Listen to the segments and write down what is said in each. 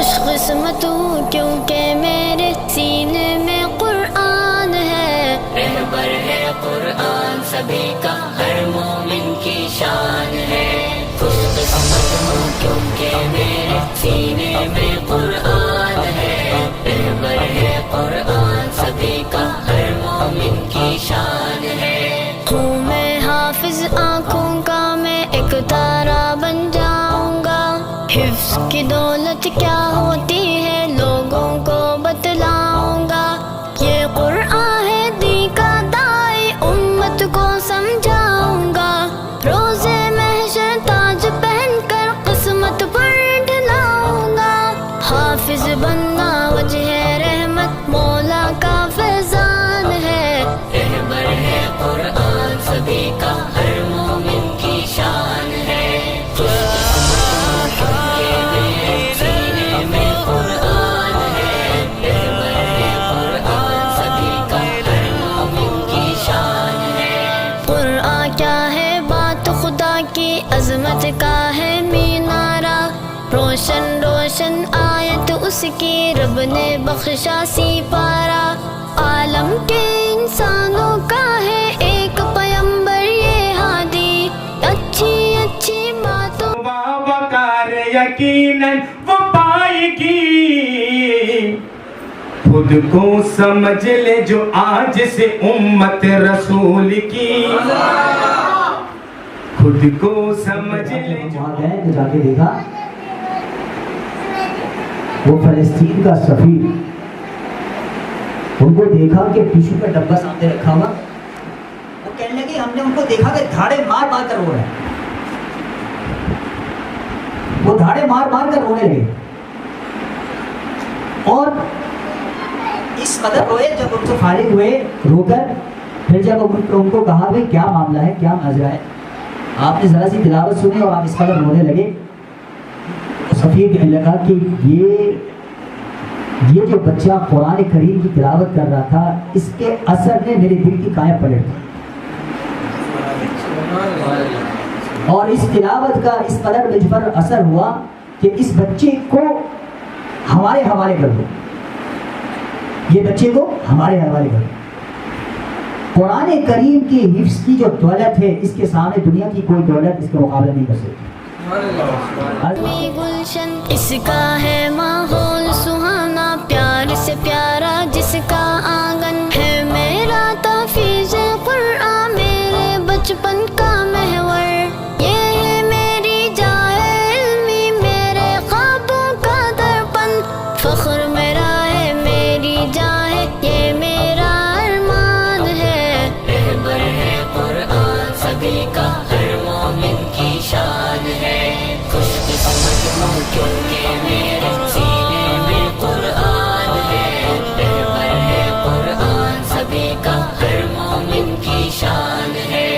خوش قسمت ہوں کیونکہ میرے سینے میں قرآن ہے، رہبر ہے قرآن سبھی کا ہر مومن کی شان ہے۔ خوش قسمت ہوں کیونکہ میرے سینے میں قرآن ہے، رہبر ہے قرآن سبھی کا ہر مومن کی شان ہے۔ ہوں میں حافظ آنکھوں کا میں ایک تارا بن جاؤں گا، حفظ کی دولت کیا ہوتی ہے لوگوں کو بتلاؤں گا، یہ قرآن ہے دین کا داعی امت کو سمجھاؤں گا، روزے محشر تاج پہن کر قسمت پر ڈھلاؤں گا، حافظ بننا وجہ رحمت مولا کا فیضان ہے، رہبر ہے قرآن سبھی کا ہر مومن کی شان ہے۔ عظمت کا ہے مینارہ، روشن روشن آیت اس کی رب نے بخشا سی پارا، عالم کے انسانوں کا ہے ایک پیمبر یہ ہادی، اچھی اچھی باتوں وقار یقیناً وہ پائے گی، خود کو سمجھ لے جو آج سے امت رسول کی، خود کو سمجھ لے جو وہاں گئے تو جا کے دیکھا وہ فلسطین کا سفیر، ان کو دیکھا کہ ٹیشو کا ڈبہ سامنے رکھا ہوا، وہ کہنے لگے ہم نے ان کو دیکھا کہ دھاڑے مار مار کر رو رہے ہیں، وہ دھاڑے مار مار کر رونے لگے اور اس قدر روئے، جب ان سے فارغ ہوئے رو کر، پھر جب ان کو کہا بھائی کیا معاملہ ہے کیا ماجرا ہے، آپ نے ذرا سی تلاوت سنی اور آپ اس قدر رونے لگے، سفیر کہنے لگا کہ یہ جو بچہ قرآن کریم کی تلاوت کر رہا تھا اس کے اثر نے میرے دل کی کائیں پلٹ دی، اور اس تلاوت کا اس قدر مجھ پر اثر ہوا کہ اس بچے کو ہمارے حوالے کر دو، یہ بچے کو ہمارے حوالے کر دو، قرآن کریم کی حفظ کی جو دولت ہے اس کے سامنے دنیا کی کوئی دولت اس کا مقابلہ نہیں کر سکتی۔ گلشن اس کا ہے ماحول سہانا، پیار سے پیارا جس کا آنگن ہے میرا تحفیظ قرآن میرے بچپن کا محور، یہ ہے میری جائے علمی میرے خوابوں کا درپن، فخر میرا ہے میری جائے یہ میرا ارمان ہے، رہبر ہے قرآن سبھی کا ہر مومن کی شان ہے، خوش قسمت ہوں کیونکہ میرے سینے میں قرآن ہے، رہبر ہے قرآن سبھی کا ہر مومن کی شان ہے،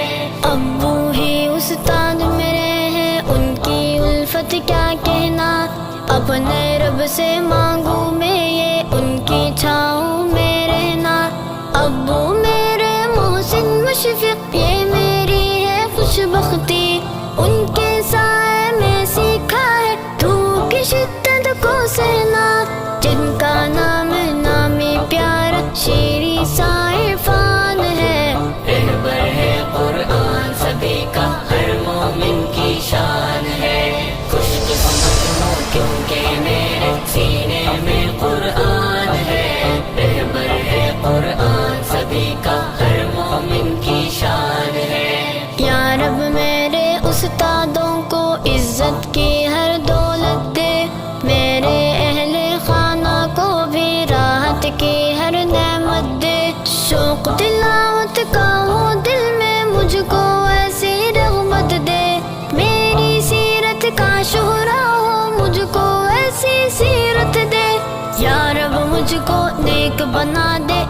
ابو ہی استاد میرے ہیں ان کی الفت کیا کہنا، اپنے رب سے مانگوں میں یہ ان کی چھاؤں میں رہنا، ابو میرے محسن مشفق یہ میری ہے خوش بختی، ان کے سائے میں سیکھا ہے دھوپ کی شدت کو سہنا، جن کا نام نامی پیارا شیری سا عرفان ہے، رہبر ہے قرآن سبھی کا ہر مومن کی شان ہے، خوش قسمت ہوں کیونکہ میرے سینے میں قرآن ہے، رہبر ہے قرآن سبھی کا ہر مومن کی شان ہے، یا رب میرے استادوں کو عزت کی ہر دولت دے، میرے اہل خانہ کو بھی راحت کی ہر نعمت دے، شوق تلاوت کا ہو دل میں مجھ کو ایسی رغبت دے، میری سیرت کا شہرا ہو مجھ کو ایسی سیرت دے، یا رب مجھ کو نیک بنا دے،